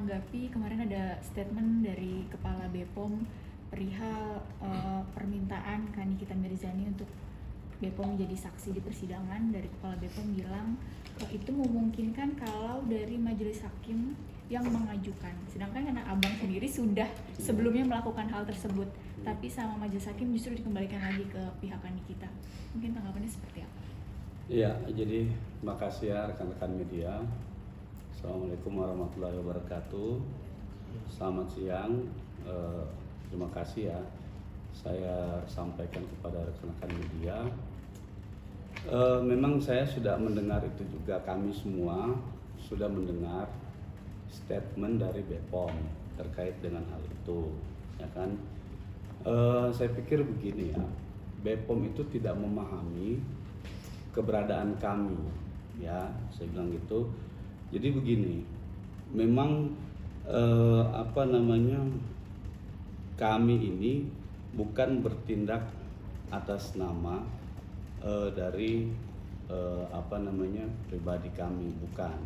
menanggapi kemarin ada statement dari Kepala BPOM perihal permintaan Kak Nikita Mirzani untuk BPOM menjadi saksi di persidangan. Dari Kepala BPOM bilang itu memungkinkan kalau dari majelis hakim yang mengajukan. Sedangkan karena Abang sendiri sudah sebelumnya melakukan hal tersebut, tapi sama majelis hakim justru dikembalikan lagi ke pihak Kak Nikita. Mungkin tanggapannya seperti apa? Iya, jadi makasih ya rekan-rekan media. Assalamualaikum warahmatullahi wabarakatuh. Selamat siang. Terima kasih ya. Saya sampaikan kepada rekan-rekan media. Memang saya sudah mendengar itu juga, kami semua sudah mendengar statement dari BPOM terkait dengan hal itu, ya kan? Saya pikir begini ya, BPOM itu tidak memahami keberadaan kami, ya, saya bilang gitu. Jadi begini, memang kami ini bukan bertindak atas nama dari pribadi kami, bukan.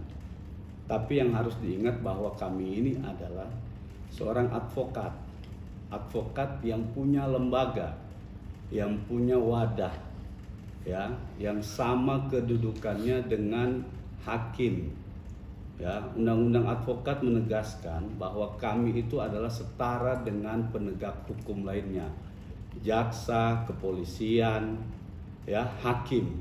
Tapi yang harus diingat bahwa kami ini adalah seorang advokat yang punya lembaga, yang punya wadah, ya, yang sama kedudukannya dengan hakim. Ya, Undang-Undang Advokat menegaskan bahwa kami itu adalah setara dengan penegak hukum lainnya, jaksa, kepolisian, ya, hakim.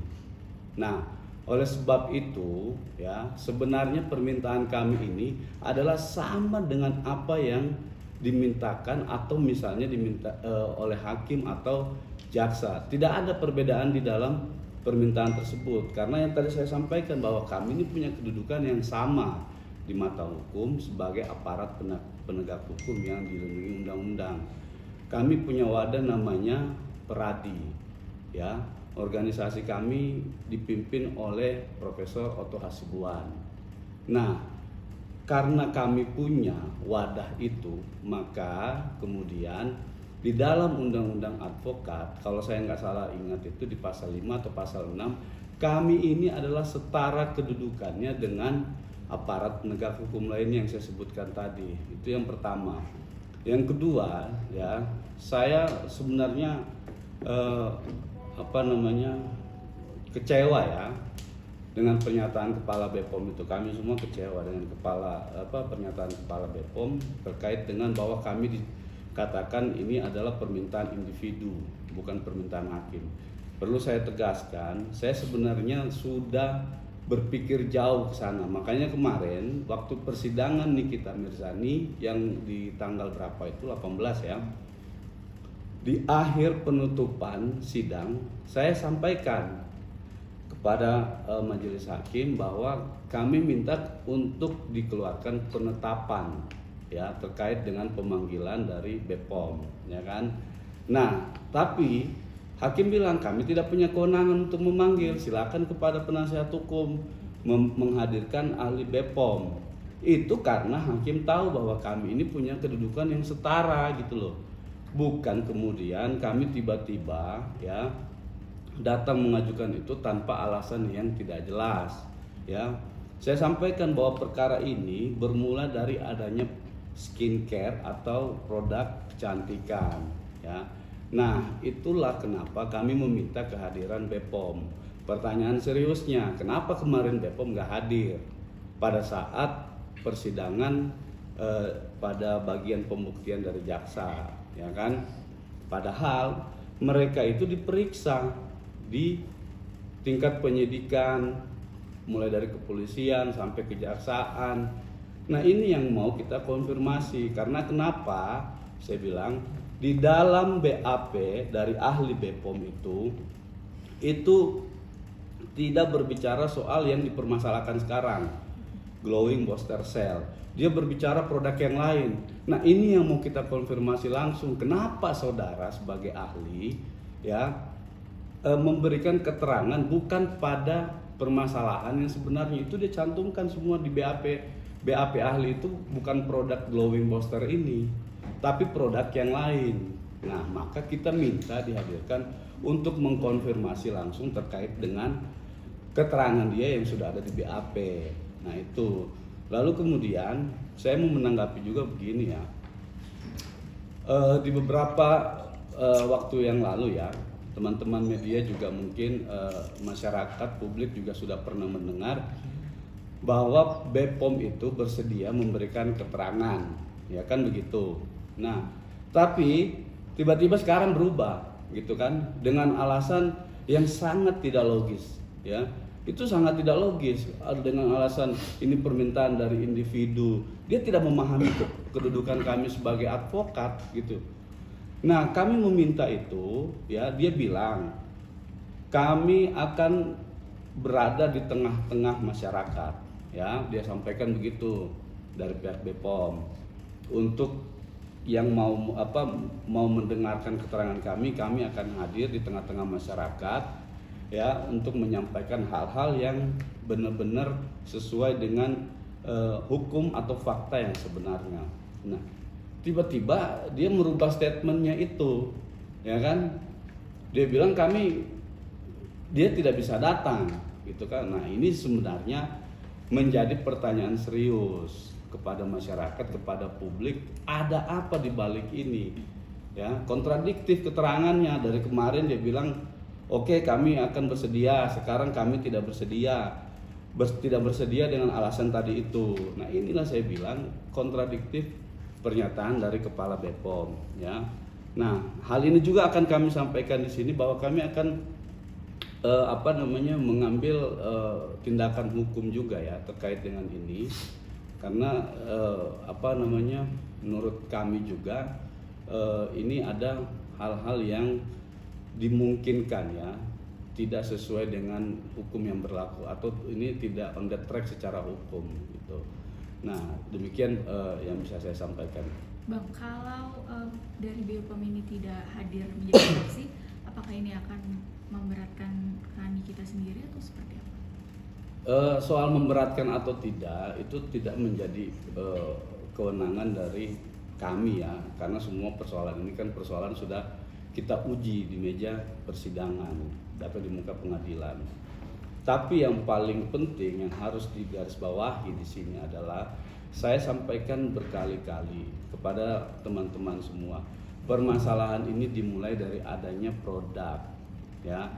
Nah, oleh sebab itu, ya, sebenarnya permintaan kami ini adalah sama dengan apa yang dimintakan atau misalnya diminta oleh hakim atau jaksa. Tidak ada perbedaan di dalam permintaan tersebut, karena yang tadi saya sampaikan bahwa kami ini punya kedudukan yang sama di mata hukum sebagai aparat penegak hukum yang dilindungi undang-undang. Kami punya wadah namanya Peradi, ya. Organisasi kami dipimpin oleh Profesor Otto Hasibuan. Nah, karena kami punya wadah itu, maka kemudian di dalam Undang-Undang Advokat, kalau saya nggak salah ingat itu di pasal 5 atau pasal 6, kami ini adalah setara kedudukannya dengan aparat penegak hukum lain yang saya sebutkan tadi. Itu yang pertama. Yang kedua, ya, saya sebenarnya kecewa ya dengan pernyataan Kepala BPOM itu. Kami semua kecewa dengan pernyataan Kepala BPOM terkait dengan bahwa kami katakan ini adalah permintaan individu, bukan permintaan hakim. Perlu saya tegaskan, saya sebenarnya sudah berpikir jauh ke sana. Makanya kemarin waktu persidangan Nikita Mirzani yang di tanggal berapa itu, 18 ya, di akhir penutupan sidang, saya sampaikan kepada majelis hakim bahwa kami minta untuk dikeluarkan penetapan, ya, terkait dengan pemanggilan dari BPOM, ya kan. Nah, tapi hakim bilang kami tidak punya kewenangan untuk memanggil, silakan kepada penasihat hukum menghadirkan ahli BPOM. Itu karena hakim tahu bahwa kami ini punya kedudukan yang setara gitu loh. Bukan kemudian kami tiba-tiba, ya, datang mengajukan itu tanpa alasan yang tidak jelas, ya. Saya sampaikan bahwa perkara ini bermula dari adanya skincare atau produk kecantikan, ya. Nah, itulah kenapa kami meminta kehadiran BPOM. Pertanyaan seriusnya, kenapa kemarin BPOM nggak hadir pada saat persidangan pada bagian pembuktian dari jaksa, ya kan? Padahal mereka itu diperiksa di tingkat penyidikan, mulai dari kepolisian sampai kejaksaan. Nah, ini yang mau kita konfirmasi, karena kenapa saya bilang di dalam BAP dari ahli BPOM itu tidak berbicara soal yang dipermasalahkan sekarang, glowing booster cell. Dia berbicara produk yang lain. Nah, ini yang mau kita konfirmasi langsung, kenapa saudara sebagai ahli, ya, memberikan keterangan bukan pada permasalahan yang sebenarnya. Itu dicantumkan semua di BAP. BAP ahli itu bukan produk glowing booster ini, tapi produk yang lain. Nah, maka kita minta dihadirkan untuk mengkonfirmasi langsung terkait dengan keterangan dia yang sudah ada di BAP. Nah, itu. Lalu kemudian saya mau menanggapi juga begini ya. Di beberapa waktu yang lalu ya, teman-teman media juga mungkin masyarakat publik juga sudah pernah mendengar bahwa BPOM itu bersedia memberikan keterangan, ya kan begitu. Nah, tapi tiba-tiba sekarang berubah, gitu kan, dengan alasan yang sangat tidak logis, ya. Itu sangat tidak logis dengan alasan ini permintaan dari individu. Dia tidak memahami kedudukan kami sebagai advokat, gitu. Nah, kami meminta itu, ya, dia bilang kami akan berada di tengah-tengah masyarakat, ya, dia sampaikan begitu dari pihak BPOM. Untuk yang mau mendengarkan keterangan kami akan hadir di tengah-tengah masyarakat, ya, untuk menyampaikan hal-hal yang benar-benar sesuai dengan hukum atau fakta yang sebenarnya. Nah, tiba-tiba dia merubah statementnya itu, ya kan? Dia bilang dia tidak bisa datang, gitu kan? Nah, ini sebenarnya menjadi pertanyaan serius kepada masyarakat, kepada publik, ada apa di balik ini? Ya, kontradiktif keterangannya. Dari kemarin dia bilang, oke, kami akan bersedia, sekarang kami tidak bersedia. Tidak bersedia dengan alasan tadi itu. Nah, inilah saya bilang kontradiktif pernyataan dari Kepala BPOM, ya. Nah, hal ini juga akan kami sampaikan di sini bahwa kami akan mengambil tindakan hukum juga ya terkait dengan ini, karena menurut kami juga ini ada hal-hal yang dimungkinkan ya tidak sesuai dengan hukum yang berlaku atau ini tidak on the track secara hukum gitu. Nah, demikian yang bisa saya sampaikan. Bang, kalau dari BPOM ini tidak hadir menjadi saksi, apakah ini akan memberatkan kami kita sendiri atau seperti apa? Soal memberatkan atau tidak itu tidak menjadi kewenangan dari kami ya, karena semua persoalan ini kan persoalan sudah kita uji di meja persidangan atau di muka pengadilan. Tapi yang paling penting yang harus digarisbawahi di sini adalah saya sampaikan berkali-kali kepada teman-teman semua, permasalahan ini dimulai dari adanya produk, ya.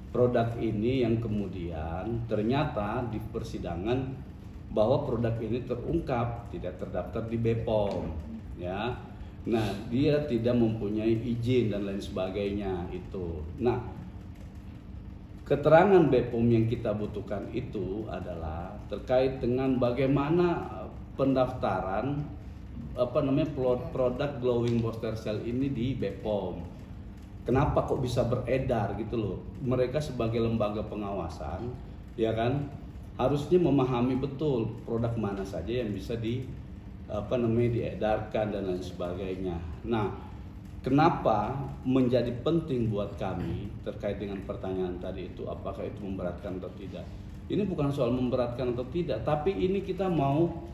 Produk ini yang kemudian ternyata di persidangan bahwa produk ini terungkap tidak terdaftar di BPOM, ya. Nah, dia tidak mempunyai izin dan lain sebagainya itu. Nah, keterangan BPOM yang kita butuhkan itu adalah terkait dengan bagaimana pendaftaran produk glowing booster cell ini di BPOM. Kenapa kok bisa beredar gitu loh? Mereka sebagai lembaga pengawasan, ya kan, harusnya memahami betul produk mana saja yang bisa diedarkan dan lain sebagainya. Nah, kenapa menjadi penting buat kami terkait dengan pertanyaan tadi itu, apakah itu memberatkan atau tidak? Ini bukan soal memberatkan atau tidak, tapi ini kita mau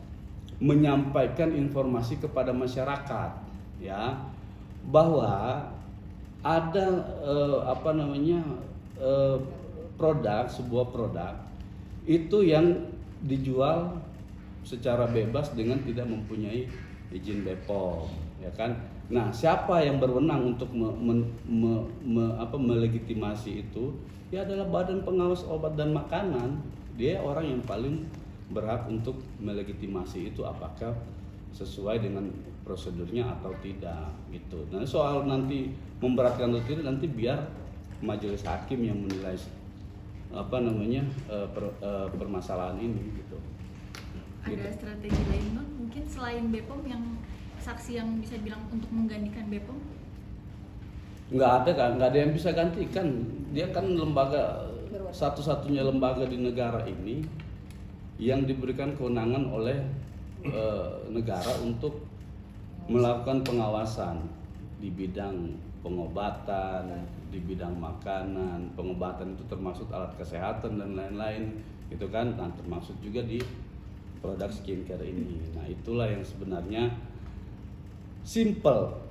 menyampaikan informasi kepada masyarakat, ya, bahwa ada sebuah produk itu yang dijual secara bebas dengan tidak mempunyai izin BPOM, ya kan? Nah, siapa yang berwenang untuk melegitimasi itu? Ya adalah Badan Pengawas Obat dan Makanan. Dia orang yang paling berhak untuk melegitimasi itu apakah sesuai dengan prosedurnya atau tidak gitu. Nah, soal nanti memberatkan atau tidak nanti biar majelis hakim yang menilai permasalahan ini gitu. Ada strategi lain Bang, mungkin selain BPOM yang saksi yang bisa bilang untuk menggantikan BPOM? Nggak ada kan, nggak ada yang bisa gantikan. Dia kan lembaga satu-satunya lembaga di negara ini yang diberikan kewenangan oleh negara untuk melakukan pengawasan di bidang pengobatan, di bidang makanan. Pengobatan itu termasuk alat kesehatan dan lain-lain, gitu kan. Nah, termasuk juga di produk skincare ini. Nah, itulah yang sebenarnya simple,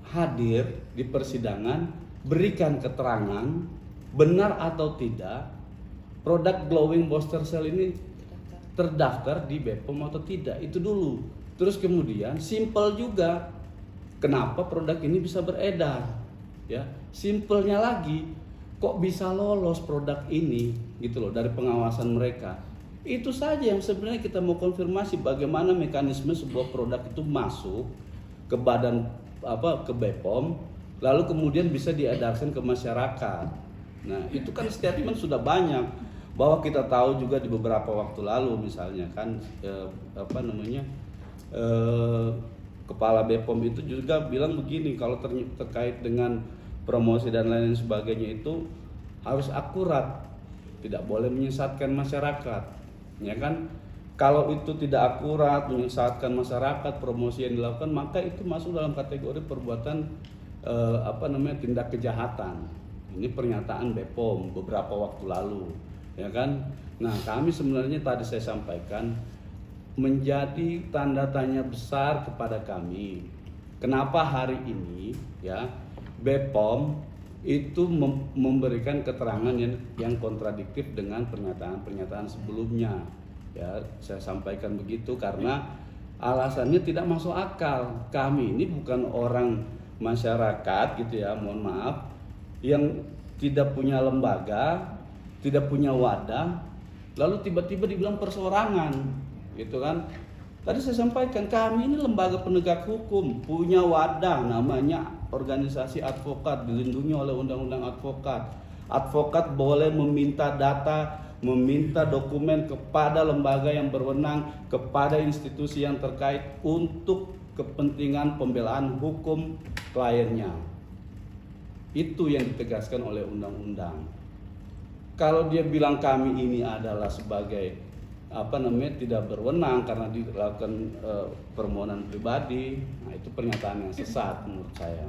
hadir di persidangan, berikan keterangan benar atau tidak produk glowing booster cell ini terdaftar di BPOM atau tidak, itu dulu. Terus kemudian simple juga kenapa produk ini bisa beredar, ya. Simpelnya lagi, kok bisa lolos produk ini gitu loh dari pengawasan mereka. Itu saja yang sebenarnya kita mau konfirmasi, bagaimana mekanisme sebuah produk itu masuk ke badan ke BPOM lalu kemudian bisa diedarkan ke masyarakat. Nah, itu kan statement sudah banyak, bahwa kita tahu juga di beberapa waktu lalu misalnya kan Kepala BPOM itu juga bilang begini, kalau terkait dengan promosi dan lain sebagainya itu harus akurat, tidak boleh menyesatkan masyarakat, ya kan? Kalau itu tidak akurat, menyesatkan masyarakat, promosi yang dilakukan, maka itu masuk dalam kategori perbuatan tindak kejahatan. Ini pernyataan BPOM beberapa waktu lalu, ya kan? Nah, kami sebenarnya tadi saya sampaikan menjadi tanda tanya besar kepada kami. Kenapa hari ini ya BPOM itu memberikan keterangan yang kontradiktif dengan pernyataan-pernyataan sebelumnya. Ya, saya sampaikan begitu karena alasannya tidak masuk akal. Kami ini bukan orang masyarakat gitu ya, mohon maaf, yang tidak punya lembaga, tidak punya wadah, lalu tiba-tiba dibilang perseorangan, gitu kan? Tadi saya sampaikan kami ini lembaga penegak hukum, punya wadah namanya organisasi advokat, dilindungi oleh undang-undang advokat. Advokat boleh meminta data, meminta dokumen kepada lembaga yang berwenang, kepada institusi yang terkait untuk kepentingan pembelaan hukum kliennya. Itu yang ditegaskan oleh undang-undang. Kalau dia bilang kami ini adalah sebagai tidak berwenang karena dilakukan permohonan pribadi, nah itu pernyataan yang sesat menurut saya.